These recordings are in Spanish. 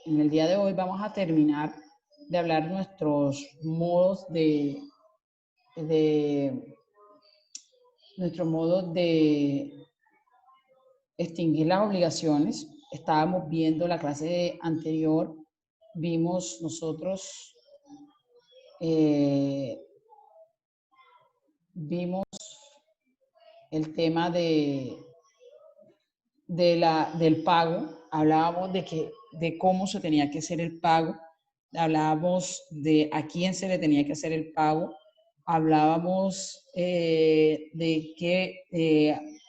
en el día de hoy vamos a terminar de hablar nuestros modos de extinguir las obligaciones. Estábamos viendo la clase anterior, vimos nosotros, vimos el tema del pago, hablábamos de cómo se tenía que hacer el pago, hablábamos de a quién se le tenía que hacer el pago, hablábamos de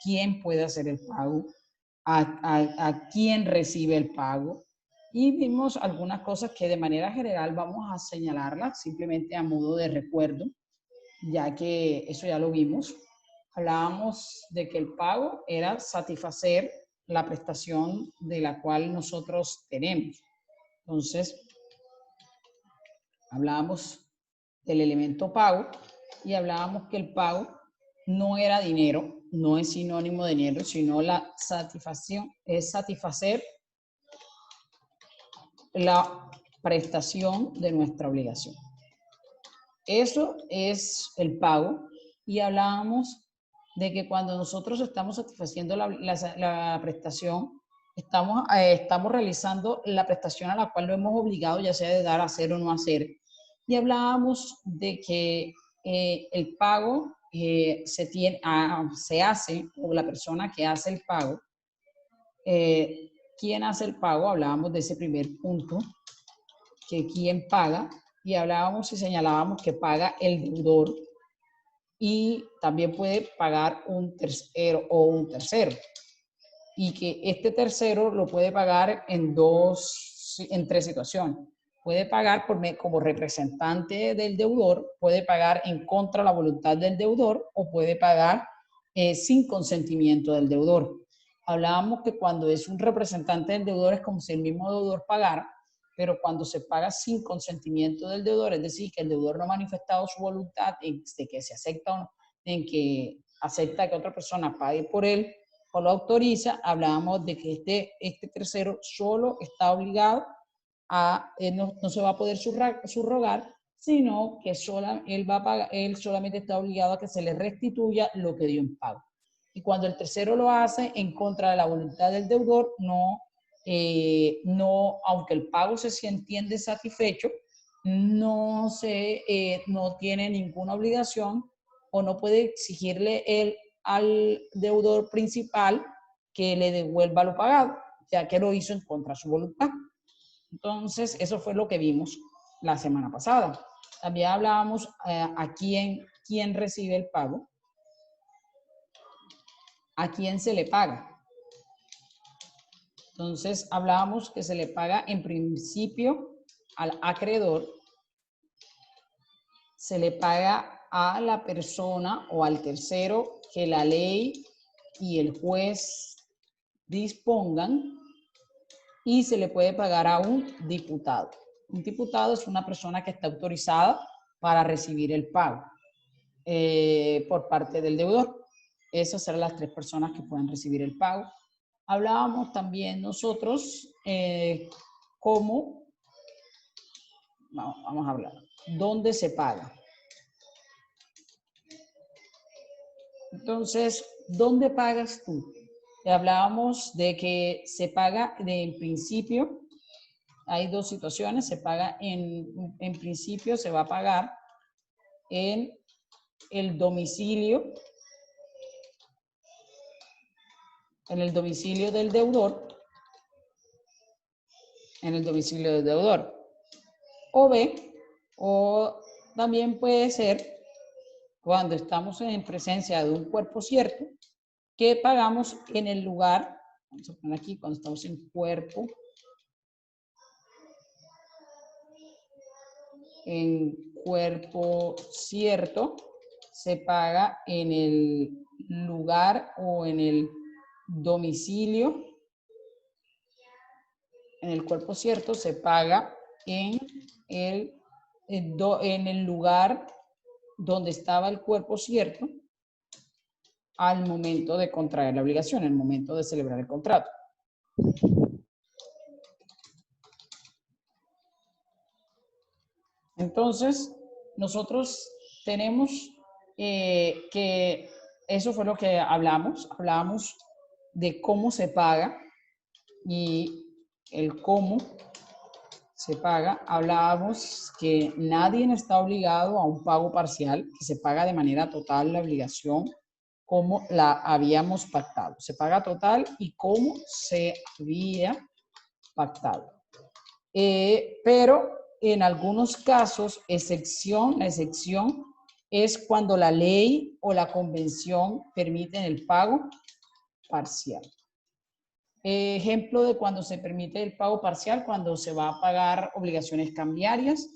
quién puede hacer el pago, a quién recibe el pago, y vimos algunas cosas que de manera general vamos a señalarlas simplemente a modo de recuerdo, ya que eso ya lo vimos. Hablábamos de que el pago era satisfacer la prestación de la cual nosotros tenemos. Entonces, hablábamos del elemento pago y hablábamos que el pago no era dinero, no es sinónimo de dinero, sino la satisfacción es satisfacer la prestación de nuestra obligación. Eso es el pago, y hablábamos de que cuando nosotros estamos satisfaciendo la prestación, estamos realizando la prestación a la cual lo hemos obligado, ya sea de dar, hacer o no hacer. Y hablábamos de que el pago se hace, o la persona que hace el pago, ¿quién hace el pago? Hablábamos de ese primer punto, que quién paga, y hablábamos y señalábamos que paga el deudor, y también puede pagar un tercero, y que este tercero lo puede pagar en tres situaciones. Puede pagar como representante del deudor, puede pagar en contra de la voluntad del deudor, o puede pagar sin consentimiento del deudor. Hablábamos que cuando es un representante del deudor es como si el mismo deudor pagara, pero cuando se paga sin consentimiento del deudor, es decir, que el deudor no ha manifestado su voluntad de que se acepta o no, en que acepta que otra persona pague por él o lo autoriza, hablábamos de que este tercero solo está obligado a, no se va a poder subrogar, sino que él solamente está obligado a que se le restituya lo que dio en pago. Y cuando el tercero lo hace en contra de la voluntad del deudor, aunque el pago se entiende satisfecho, no tiene ninguna obligación, o no puede exigirle al deudor principal que le devuelva lo pagado, ya que lo hizo en contra de su voluntad. Entonces, eso fue lo que vimos la semana pasada. También hablábamos a quién recibe el pago, a quién se le paga. Entonces, hablábamos que se le paga en principio al acreedor, se le paga a la persona o al tercero que la ley y el juez dispongan, y se le puede pagar a un diputado. Un diputado es una persona que está autorizada para recibir el pago por parte del deudor. Esas serán las tres personas que pueden recibir el pago. Hablábamos también nosotros vamos a hablar, ¿dónde se paga? Entonces, ¿dónde pagas tú? Hablábamos de que se paga en principio, hay dos situaciones, se paga en principio, se va a pagar en el domicilio del deudor, o también puede ser cuando estamos en presencia de un cuerpo cierto, que pagamos en el lugar, vamos a poner aquí, cuando estamos en cuerpo cierto, se paga en el lugar o en el domicilio. En el cuerpo cierto se paga en el lugar donde estaba el cuerpo cierto al momento de contraer la obligación, al momento de celebrar el contrato. Entonces, nosotros tenemos que eso fue lo que hablamos. Hablamos de cómo se paga y el cómo se paga. Hablábamos que nadie está obligado a un pago parcial, que se paga de manera total la obligación como la habíamos pactado. Se paga total y cómo se había pactado. Pero en algunos casos, la excepción es cuando la ley o la convención permiten el pago parcial. Ejemplo de cuando se permite el pago parcial, cuando se va a pagar obligaciones cambiarias,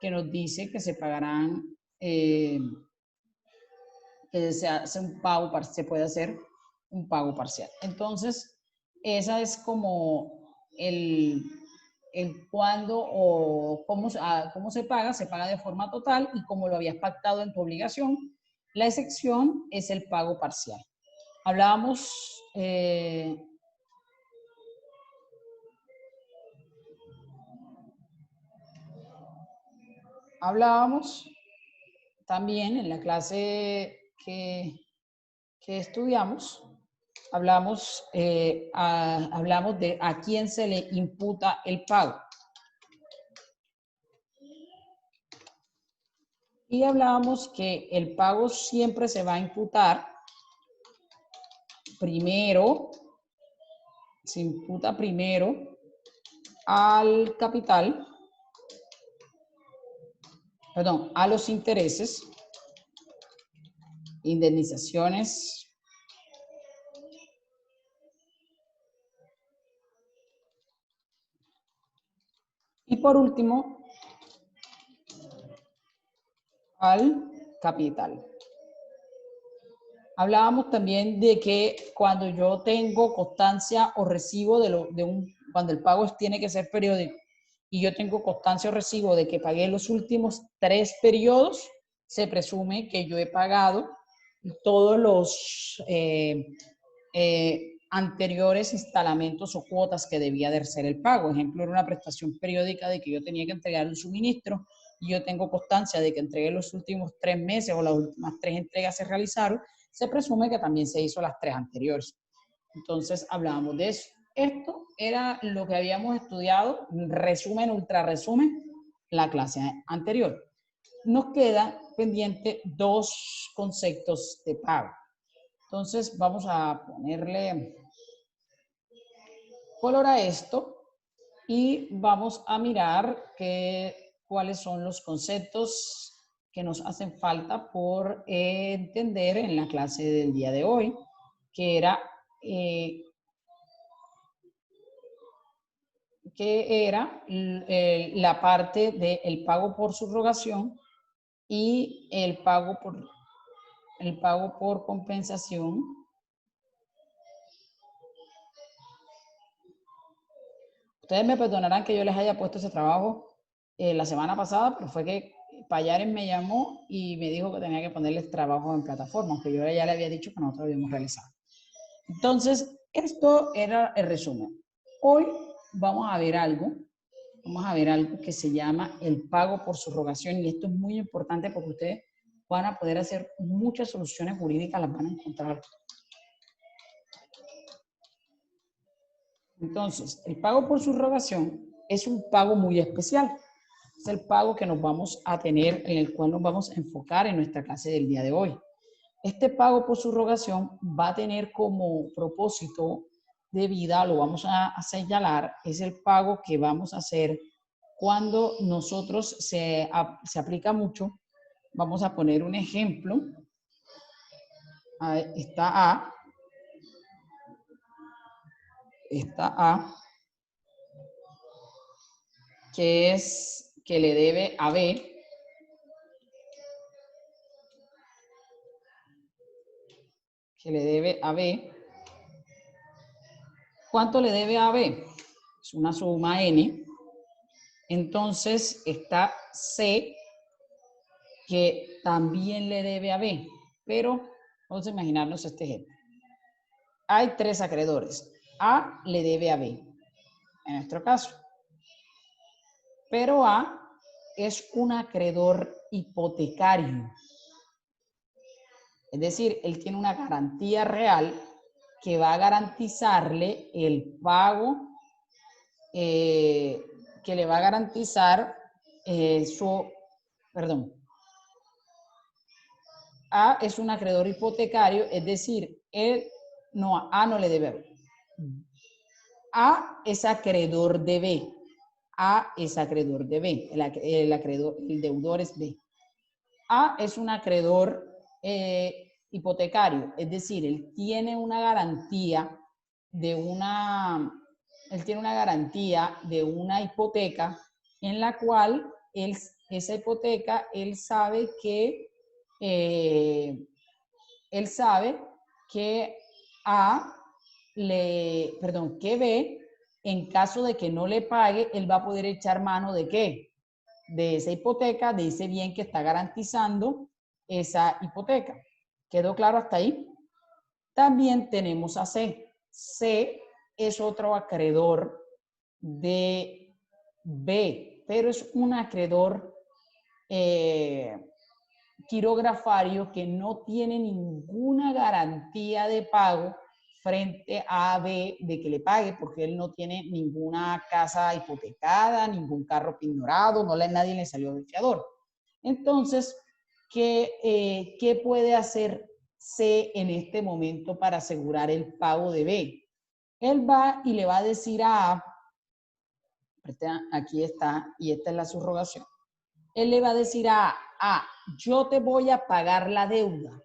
que nos dice que se pagarán, que se hace un pago, se puede hacer un pago parcial. Entonces, esa es como el cuándo o cómo se paga de forma total y como lo habías pactado en tu obligación. La excepción es el pago parcial. Hablábamos también en la clase que estudiamos, hablamos de a quién se le imputa el pago. Y hablábamos que el pago siempre se va a imputar primero, se imputa primero al capital, perdón, a los intereses, indemnizaciones, y por último, al capital. Hablábamos también de que cuando yo tengo constancia o recibo cuando el pago tiene que ser periódico y yo tengo constancia o recibo de que pagué los últimos 3 periodos, se presume que yo he pagado todos los anteriores instalamientos o cuotas que debía de ser el pago. Ejemplo, era una prestación periódica de que yo tenía que entregar un suministro y yo tengo constancia de que entregué los últimos 3 meses o las últimas 3 entregas se realizaron, se presume que también se hizo las 3 anteriores. Entonces, hablábamos de eso. Esto era lo que habíamos estudiado, resumen, ultra resumen, la clase anterior. Nos queda pendiente 2 conceptos de pago. Entonces, vamos a ponerle color a esto y vamos a mirar cuáles son los conceptos que nos hacen falta por entender en la clase del día de hoy, que era la parte del pago por subrogación y el pago por compensación. Ustedes me perdonarán que yo les haya puesto ese trabajo la semana pasada, pero fue que Payares me llamó y me dijo que tenía que ponerles trabajo en plataforma, aunque yo ya le había dicho que nosotros lo habíamos realizado. Entonces, esto era el resumen. Hoy vamos a ver algo que se llama el pago por subrogación, y esto es muy importante porque ustedes van a poder hacer muchas soluciones jurídicas, las van a encontrar. Entonces, el pago por subrogación es un pago muy especial. Es el pago que nos vamos a tener, en el cual nos vamos a enfocar en nuestra clase del día de hoy. Este pago por subrogación va a tener como propósito de vida, lo vamos a señalar, es el pago que vamos a hacer cuando nosotros se aplica mucho. Vamos a poner un ejemplo. Esta A, que le debe a B, ¿Cuánto le debe a B? Es una suma N. Entonces está C, que también le debe a B. Pero vamos a imaginarnos este ejemplo. Hay 3 acreedores. A le debe a B, en nuestro caso. Pero A es un acreedor hipotecario. Es decir, él tiene una garantía real que va a garantizarle el pago, que le va a garantizar A es un acreedor hipotecario, es decir, A no le debe. A es acreedor de B. A es acreedor de B. El deudor es B. A es un acreedor hipotecario, es decir, él tiene una garantía de una hipoteca en la cual esa hipoteca, él sabe que que B, en caso de que no le pague, él va a poder echar mano ¿de qué? De esa hipoteca, de ese bien que está garantizando esa hipoteca. ¿Quedó claro hasta ahí? También tenemos a C. C es otro acreedor de B, pero es un acreedor quirografario que no tiene ninguna garantía de pago frente a B de que le pague, porque él no tiene ninguna casa hipotecada, ningún carro pignorado, nadie le salió de fiador. Entonces, ¿qué puede hacer C en este momento para asegurar el pago de B? Él va y le va a decir a A, aquí está, y esta es la subrogación. Él le va a decir a A, yo te voy a pagar la deuda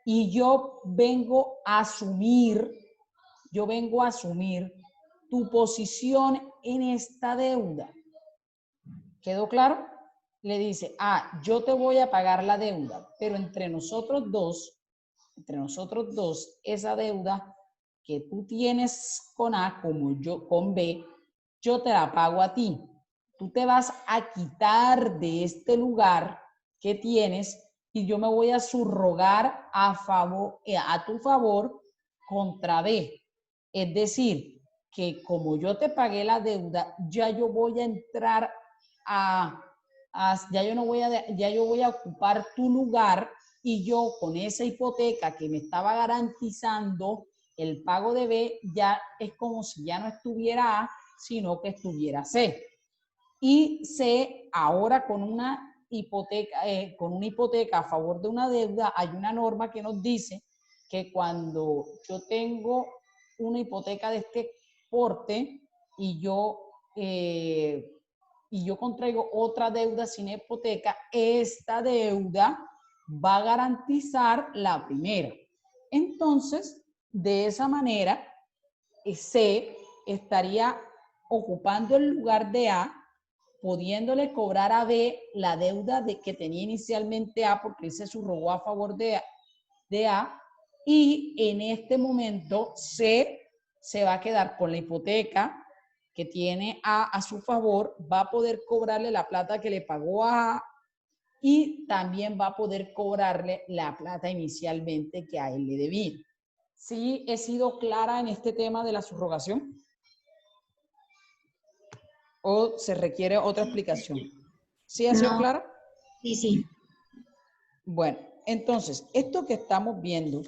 y yo vengo a asumir tu posición en esta deuda. ¿Quedó claro? Le dice, yo te voy a pagar la deuda, pero entre nosotros dos, esa deuda que tú tienes con A, como yo con B, yo te la pago a ti. Tú te vas a quitar de este lugar que tienes y yo me voy a subrogar a tu favor contra B. Es decir, que como yo te pagué la deuda, ya yo voy a entrar ya yo voy a ocupar tu lugar y yo con esa hipoteca que me estaba garantizando el pago de B, ya es como si ya no estuviera A, sino que estuviera C. Y C, ahora con una hipoteca a favor de una deuda, hay una norma que nos dice que cuando yo tengo una hipoteca de este porte y yo contraigo otra deuda sin hipoteca, esta deuda va a garantizar la primera. Entonces, de esa manera, C estaría ocupando el lugar de A, pudiéndole cobrar a B la deuda que tenía inicialmente A, porque él se subrogó a favor de A, y en este momento C se va a quedar con la hipoteca que tiene A su favor, va a poder cobrarle la plata que le pagó a y también va a poder cobrarle la plata inicialmente que a él le debía. ¿Sí he sido clara en este tema de la subrogación? ¿O se requiere otra explicación? ¿Sí ha sido clara? Sí, sí. Bueno, entonces, esto que estamos viendo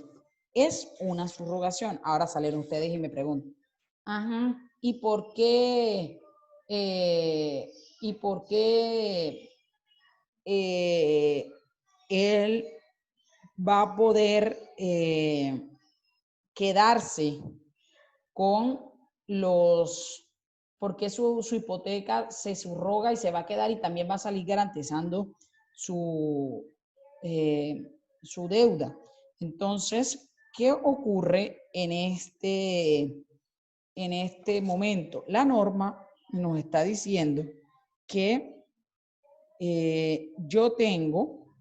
es una subrogación. Ahora salieron ustedes y me preguntan, ¿y por qué él va a poder quedarse con porque su hipoteca se subroga y se va a quedar y también va a salir garantizando su deuda? Entonces, ¿qué ocurre en este momento? La norma nos está diciendo que yo tengo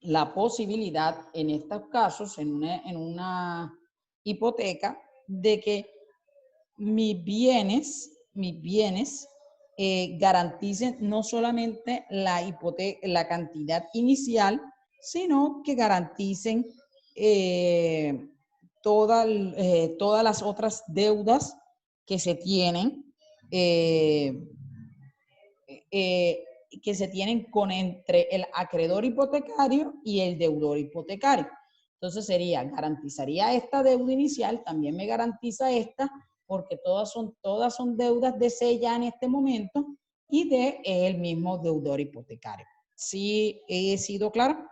la posibilidad, en estos casos, en una hipoteca, de que mis bienes garanticen no solamente la cantidad inicial, sino que garanticen todas las otras deudas que se tienen que se tienen entre el acreedor hipotecario y el deudor hipotecario. Entonces sería, garantizaría esta deuda inicial, también me garantiza esta, porque todas son deudas de C ya en este momento y de el mismo deudor hipotecario. ¿Sí he sido claro?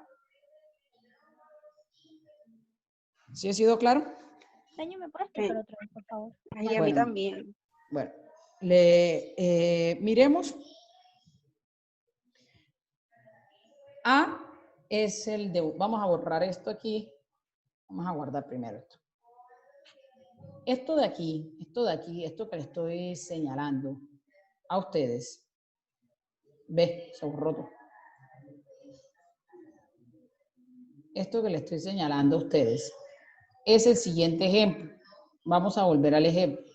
¿Sí he sido claro? Señor, ¿me puede explicar otra vez, por favor? Ay, a mí también. Bueno, miremos. A es el de, vamos a borrar esto aquí. Vamos a guardar primero esto. Esto de aquí, esto que le estoy señalando a ustedes. Ve, se borró todo. Esto que le estoy señalando a ustedes es el siguiente ejemplo. Vamos a volver al ejemplo.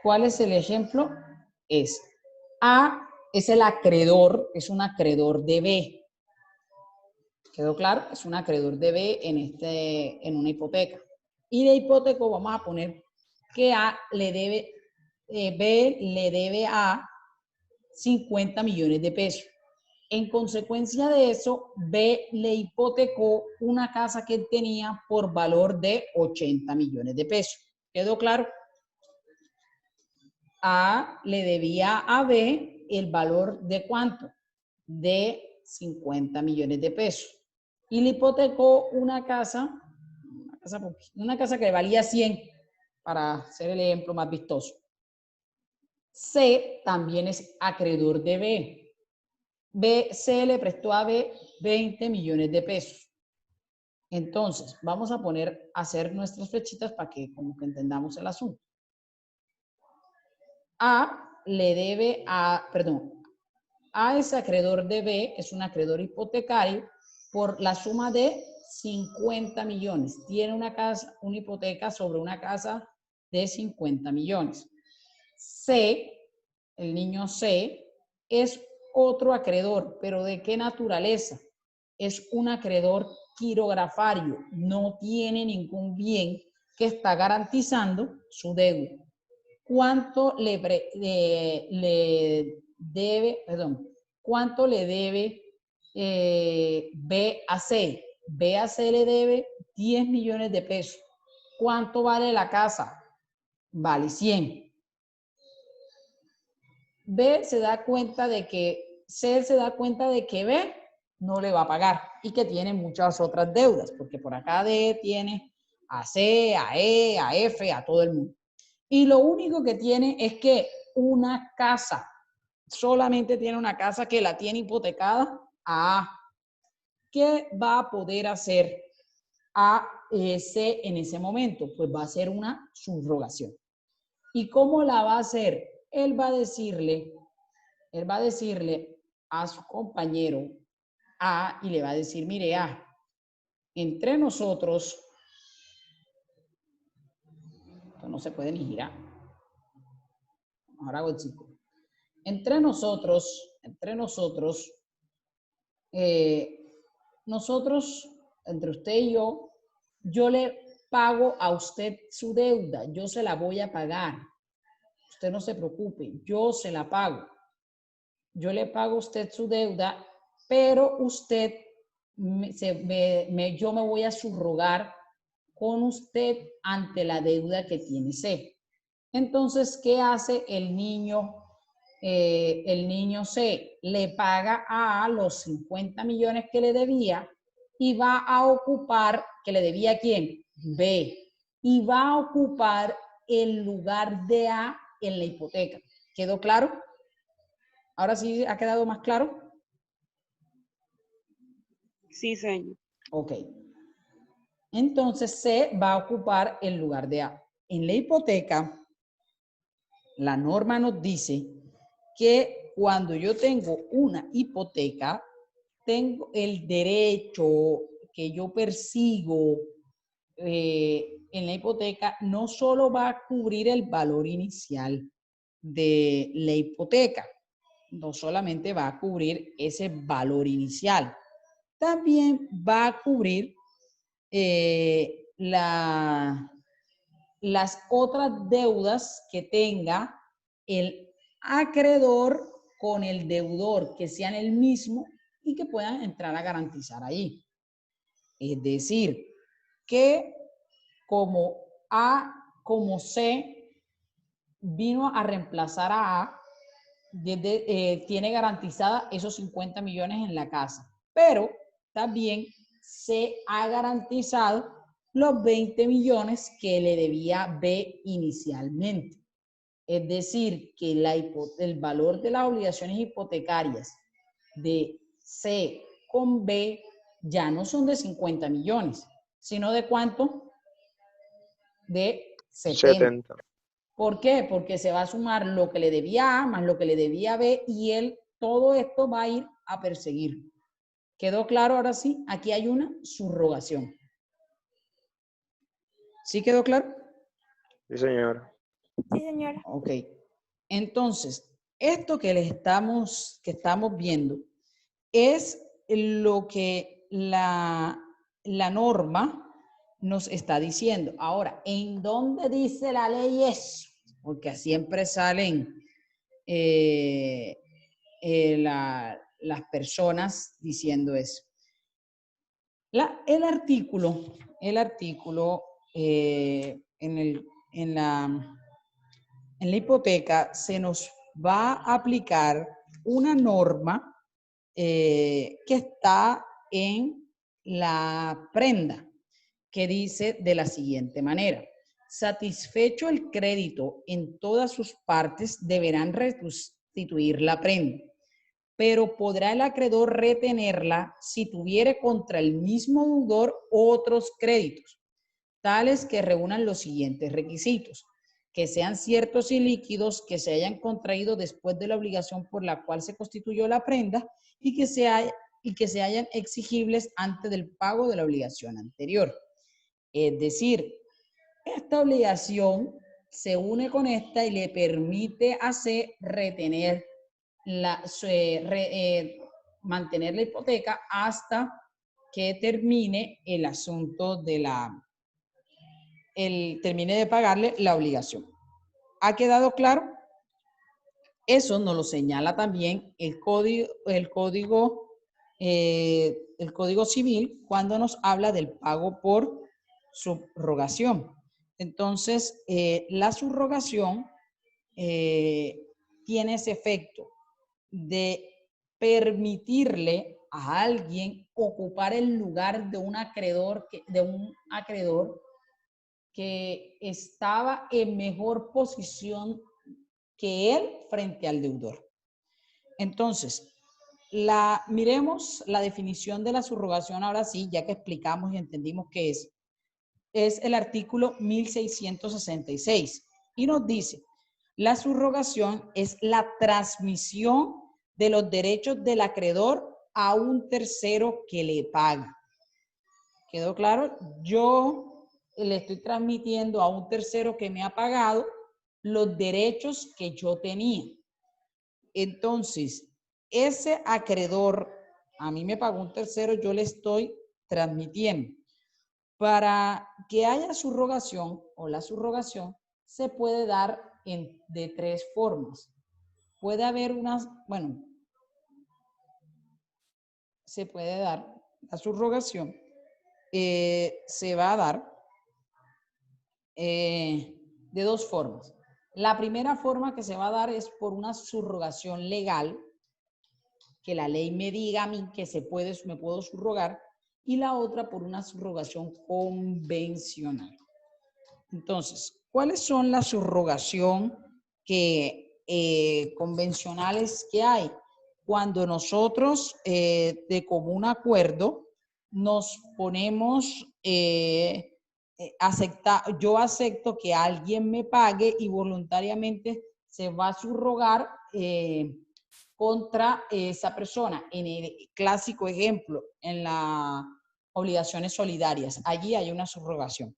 ¿Cuál es el ejemplo? Es A es el acreedor, es un acreedor de B. ¿Quedó claro? Es un acreedor de B en una hipoteca. Y de hipoteco vamos a poner que A le debe, B le debe a 50 millones de pesos. En consecuencia de eso, B le hipotecó una casa que él tenía por valor de 80 millones de pesos. ¿Quedó claro? A le debía a B el valor de ¿cuánto? De 50 millones de pesos. Y le hipotecó una casa que valía 100, para hacer el ejemplo más vistoso. C también es acreedor de B. C le prestó a B 20 millones de pesos. Entonces, vamos a hacer nuestras flechitas para que como que entendamos el asunto. A le debe a, perdón, A es acreedor de B, es un acreedor hipotecario por la suma de 50 millones. Tiene una hipoteca sobre una casa de 50 millones. C, el niño C, es otro acreedor, pero ¿de qué naturaleza? Es un acreedor quirografario, no tiene ningún bien que está garantizando su deuda. ¿Cuánto le debe, perdón, cuánto le debe B a C? B a C le debe 10 millones de pesos. ¿Cuánto vale la casa? Vale 100. B se da cuenta de que C se da cuenta de que B no le va a pagar y que tiene muchas otras deudas, porque por acá D tiene a C, a E, a F, a todo el mundo. Y lo único que tiene es que una casa, solamente tiene una casa que la tiene hipotecada a A. ¿Qué va a poder hacer A, C en ese momento? Pues va a hacer una subrogación. ¿Y cómo la va a hacer? Él va a decirle a su compañero A y le va a decir, mire A, entre nosotros, esto no se puede ni girar. Ahora hago el chico. Entre nosotros, entre usted y yo le pago a usted su deuda, yo se la voy a pagar. Usted no se preocupe, yo se la pago. Yo le pago a usted su deuda, pero usted, yo me voy a subrogar con usted ante la deuda que tiene C. Entonces, ¿qué hace el niño? El niño C le paga a A los 50 millones que le debía y va a ocupar, ¿que le debía a quién? B. Y va a ocupar el lugar de A en la hipoteca. ¿Quedó claro? ¿Ahora sí ha quedado más claro? Sí, señor. Ok. Entonces C va a ocupar el lugar de A. En la hipoteca, la norma nos dice que cuando yo tengo una hipoteca, tengo el derecho que yo persigo en la hipoteca, no solo va a cubrir el valor inicial de la hipoteca, no solamente va a cubrir ese valor inicial, también va a cubrir las otras deudas que tenga el acreedor con el deudor que sean el mismo y que puedan entrar a garantizar ahí. Es decir, que como C vino a reemplazar a A, tiene garantizada esos 50 millones en la casa, pero también se ha garantizado los 20 millones que le debía B inicialmente. Es decir, que el valor de las obligaciones hipotecarias de C con B ya no son de 50 millones, sino de ¿cuánto? De 70. ¿Por qué? Porque se va a sumar lo que le debía A más lo que le debía B y todo esto va a ir a perseguir. ¿Quedó claro ahora sí? Aquí hay una subrogación. ¿Sí quedó claro? Sí, señora. Sí, señora. Ok. Entonces, esto que estamos viendo es lo que la norma nos está diciendo. Ahora, ¿en dónde dice la ley eso? Porque siempre salen las personas diciendo eso. El artículo en la hipoteca se nos va a aplicar una norma que está en la prenda, que dice de la siguiente manera: satisfecho el crédito en todas sus partes, deberán restituir la prenda, pero podrá el acreedor retenerla si tuviere contra el mismo deudor otros créditos, tales que reúnan los siguientes requisitos: que sean ciertos y líquidos, que se hayan contraído después de la obligación por la cual se constituyó la prenda y que se hayan exigibles antes del pago de la obligación anterior. Es decir, esta obligación se une con esta y le permite retener mantener la hipoteca hasta que termine el asunto de termine de pagarle la obligación. ¿Ha quedado claro? Eso nos lo señala también el Código Civil cuando nos habla del pago por subrogación. Entonces, la subrogación tiene ese efecto de permitirle a alguien ocupar el lugar de un acreedor que estaba en mejor posición que él frente al deudor. Entonces, miremos la definición de la subrogación ahora sí, ya que explicamos y entendimos qué es. Es el artículo 1666 y nos dice: la subrogación es la transmisión de los derechos del acreedor a un tercero que le paga. ¿Quedó claro? Yo le estoy transmitiendo a un tercero que me ha pagado los derechos que yo tenía. Entonces, ese acreedor a mí me pagó un tercero, yo le estoy transmitiendo. Para que haya subrogación o la subrogación se puede dar de tres formas. Puede haber se puede dar la subrogación, se va a dar de dos formas. La primera forma que se va a dar es por una subrogación legal, que la ley me diga a mí que me puedo subrogar, y la otra por una subrogación convencional. Entonces, ¿cuáles son las subrogación convencionales que hay? Cuando nosotros de común acuerdo nos ponemos, yo acepto que alguien me pague y voluntariamente se va a subrogar contra esa persona. En el clásico ejemplo, en las obligaciones solidarias, allí hay una subrogación.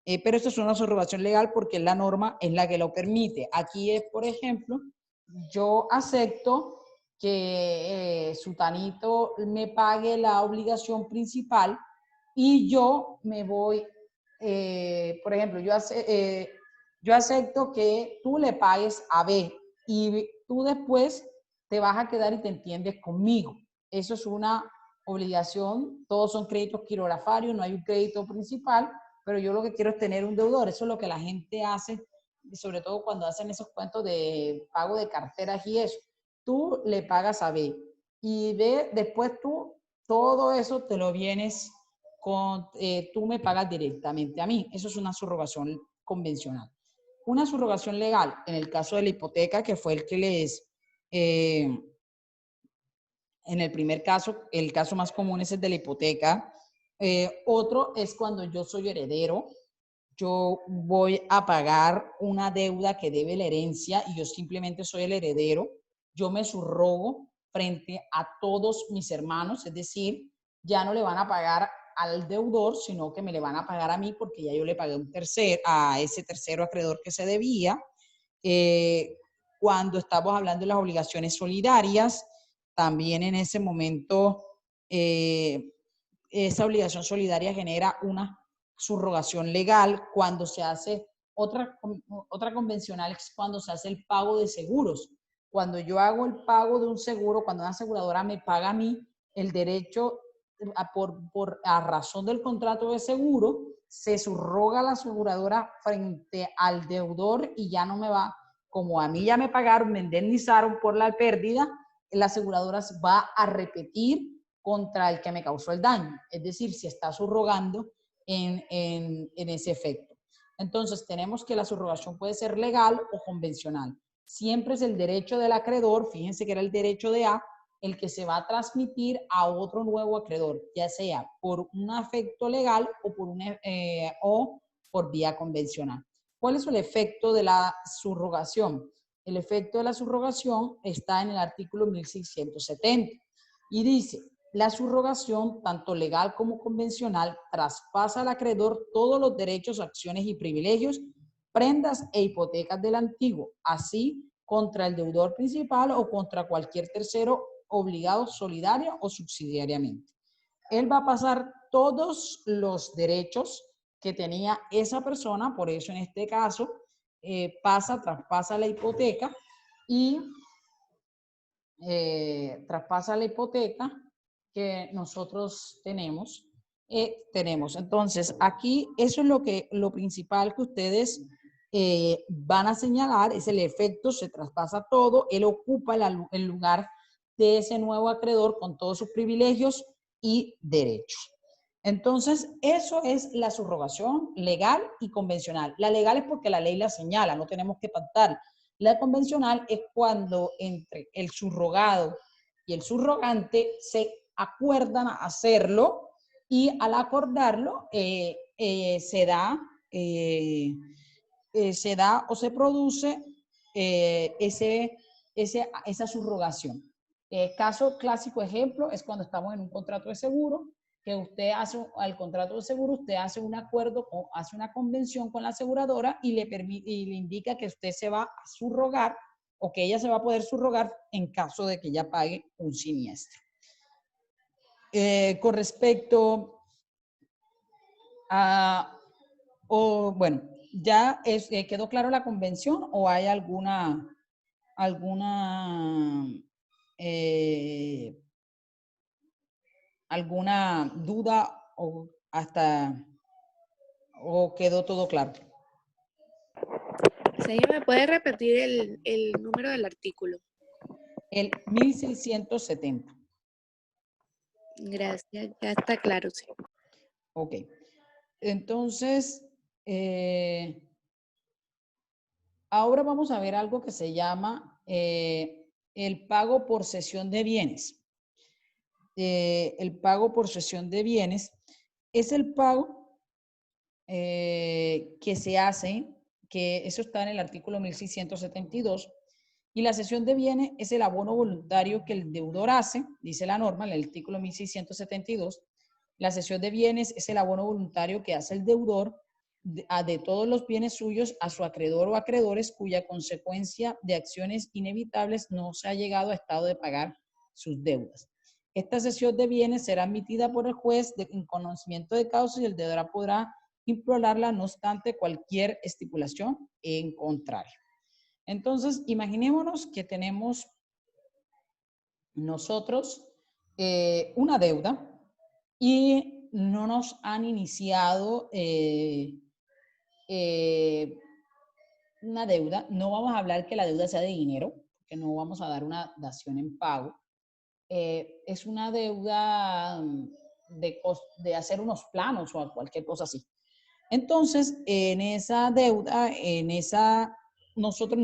Pero esto es una subrogación legal porque la norma es la que lo permite. Aquí es, por ejemplo, yo acepto que Sutanito me pague la obligación principal y yo me voy, por ejemplo, yo acepto que tú le pagues a B y tú después te vas a quedar y te entiendes conmigo. Eso es una obligación, todos son créditos quirografarios, no hay un crédito principal, pero yo lo que quiero es tener un deudor. Eso es lo que la gente hace, sobre todo cuando hacen esos cuentos de pago de carteras y eso. Tú le pagas a B y B, después tú todo eso te lo vienes con, tú me pagas directamente a mí. Eso es una subrogación convencional. Una subrogación legal, en el caso de la hipoteca, que fue el que les... en el primer caso, el caso más común es el de la hipoteca. Otro es cuando yo soy heredero, yo voy a pagar una deuda que debe la herencia y yo simplemente soy el heredero. Yo me subrogo frente a todos mis hermanos, es decir, ya no le van a pagar al deudor, sino que me le van a pagar a mí porque ya yo le pagué a ese tercero acreedor que se debía. Cuando estamos hablando de las obligaciones solidarias, también en ese momento esa obligación solidaria genera una subrogación legal. Cuando se hace otra convencional es cuando se hace el pago de seguros. Cuando yo hago el pago de un seguro, cuando una aseguradora me paga a mí el derecho a razón del contrato de seguro, se subroga la aseguradora frente al deudor y ya no me va, como a mí ya me pagaron, me indemnizaron por la pérdida, la aseguradora va a repetir contra el que me causó el daño. Es decir, se está subrogando en ese efecto. Entonces, tenemos que la subrogación puede ser legal o convencional. Siempre es el derecho del acreedor, fíjense que era el derecho de A, el que se va a transmitir a otro nuevo acreedor, ya sea por un efecto legal o por vía convencional. ¿Cuál es el efecto de la subrogación? El efecto de la subrogación está en el artículo 1670 y dice: la subrogación, tanto legal como convencional, traspasa al acreedor todos los derechos, acciones y privilegios, prendas e hipotecas del antiguo, así contra el deudor principal o contra cualquier tercero obligado solidaria o subsidiariamente. Él va a pasar todos los derechos que tenía esa persona, por eso en este caso traspasa la hipoteca y traspasa la hipoteca que nosotros tenemos. Entonces, aquí eso es lo principal que ustedes van a señalar, es el efecto, se traspasa todo, él ocupa el lugar de ese nuevo acreedor con todos sus privilegios y derechos. Entonces, eso es la subrogación legal y convencional. La legal es porque la ley la señala, no tenemos que pactar. La convencional es cuando entre el subrogado y el subrogante se acuerdan a hacerlo y al acordarlo se da o se produce esa subrogación. Caso clásico ejemplo es cuando estamos en un contrato de seguro, que usted hace al contrato de seguro, usted hace un acuerdo, hace una convención con la aseguradora y le indica que usted se va a subrogar o que ella se va a poder subrogar en caso de que ella pague un siniestro. Con respecto a, bueno, ¿ya quedó claro la convención o hay alguna duda o quedó todo claro? Señor, ¿me puede repetir el número del artículo? El 1670. Gracias, ya está claro, sí. Ok. Entonces, ahora vamos a ver algo que se llama el pago por cesión de bienes. El pago por cesión de bienes es el pago que se hace, que eso está en el artículo 1672, y la cesión de bienes es el abono voluntario que el deudor hace, dice la norma, en el artículo 1672. La cesión de bienes es el abono voluntario que hace el deudor de todos los bienes suyos a su acreedor o acreedores cuya consecuencia de acciones inevitables no se ha llegado a estado de pagar sus deudas. Esta cesión de bienes será admitida por el juez en conocimiento de causa y el deudor podrá impugnarla, no obstante cualquier estipulación en contrario. Entonces, imaginémonos que tenemos nosotros una deuda y no nos han iniciado una deuda. No vamos a hablar que la deuda sea de dinero, porque no vamos a dar una dación en pago. Es una deuda de hacer unos planos o cualquier cosa así. Entonces, en esa deuda, nosotros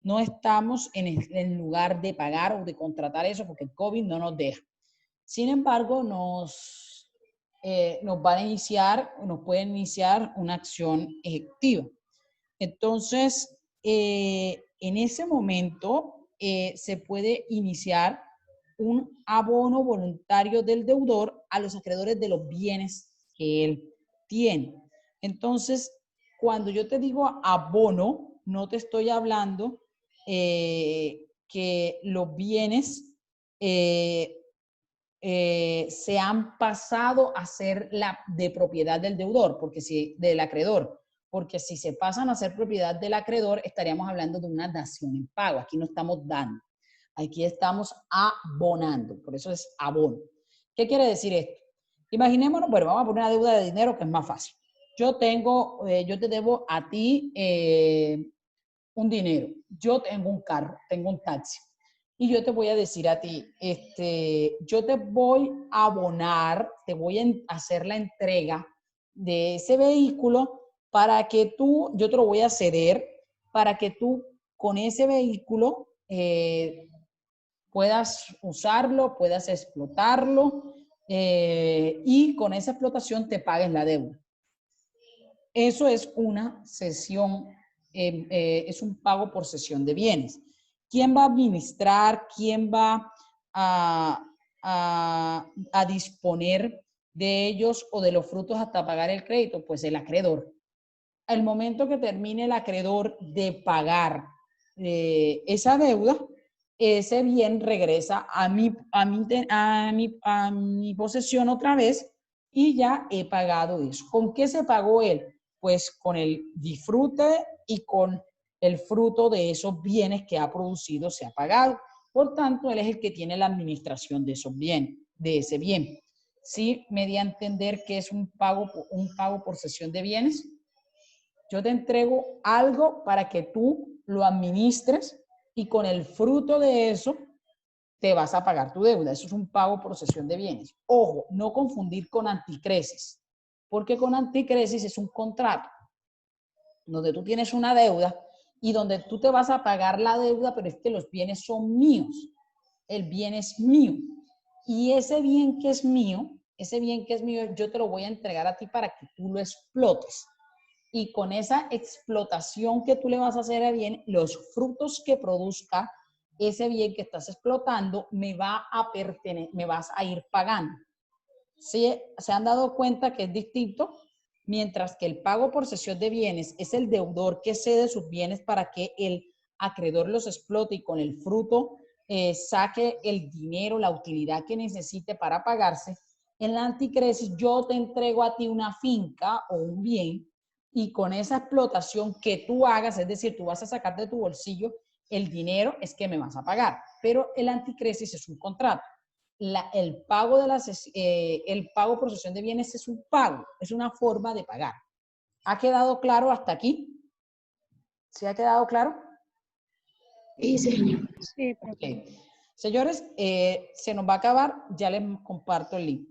no estamos en lugar de pagar o de contratar eso porque el COVID no nos deja. Sin embargo, nos pueden iniciar una acción ejecutiva. Entonces, en ese momento se puede iniciar un abono voluntario del deudor a los acreedores de los bienes que él tiene. Entonces, cuando yo te digo abono, no te estoy hablando que los bienes se han pasado a ser de propiedad del deudor, del acreedor, porque si se pasan a ser propiedad del acreedor, estaríamos hablando de una dación en pago. Aquí no estamos dando, aquí estamos abonando, por eso es abono. ¿Qué quiere decir esto? Imaginémonos, bueno, vamos a poner una deuda de dinero que es más fácil. Yo te debo a ti un dinero, yo tengo un carro, tengo un taxi. Y yo te voy a decir a ti, yo te voy a abonar, te voy a hacer la entrega de ese vehículo para que yo te lo voy a ceder, para que tú con ese vehículo puedas usarlo, puedas explotarlo y con esa explotación te pagues la deuda. Eso es una cesión, es un pago por cesión de bienes. ¿Quién va a administrar? ¿Quién va a disponer de ellos o de los frutos hasta pagar el crédito? Pues el acreedor. Al momento que termine el acreedor de pagar esa deuda, ese bien regresa a mi posesión otra vez y ya he pagado eso. ¿Con qué se pagó él? Pues con el disfrute y con el fruto de esos bienes que ha producido se ha pagado. Por tanto, él es el que tiene la administración de esos bienes, de ese bien. ¿Sí me di a entender que es un pago por cesión de bienes? Yo te entrego algo para que tú lo administres y con el fruto de eso te vas a pagar tu deuda. Eso es un pago por cesión de bienes. Ojo, no confundir con anticresis, porque con anticresis es un contrato donde tú tienes una deuda y donde tú te vas a pagar la deuda, pero es que los bienes son míos. El bien es mío. Y ese bien que es mío, yo te lo voy a entregar a ti para que tú lo explotes. Y con esa explotación que tú le vas a hacer al bien, los frutos que produzca ese bien que estás explotando, me vas a ir pagando. ¿Sí? ¿Se han dado cuenta que es distinto? Mientras que el pago por cesión de bienes es el deudor que cede sus bienes para que el acreedor los explote y con el fruto saque el dinero, la utilidad que necesite para pagarse. En la anticresis yo te entrego a ti una finca o un bien y con esa explotación que tú hagas, es decir, tú vas a sacar de tu bolsillo el dinero, es que me vas a pagar. Pero el anticresis es un contrato. El pago por cesión de bienes es un pago, es una forma de pagar. ¿Ha quedado claro hasta aquí? ¿Sí ha quedado claro? Sí, señor. Sí, profe. Okay. Señores, se nos va a acabar, ya les comparto el link.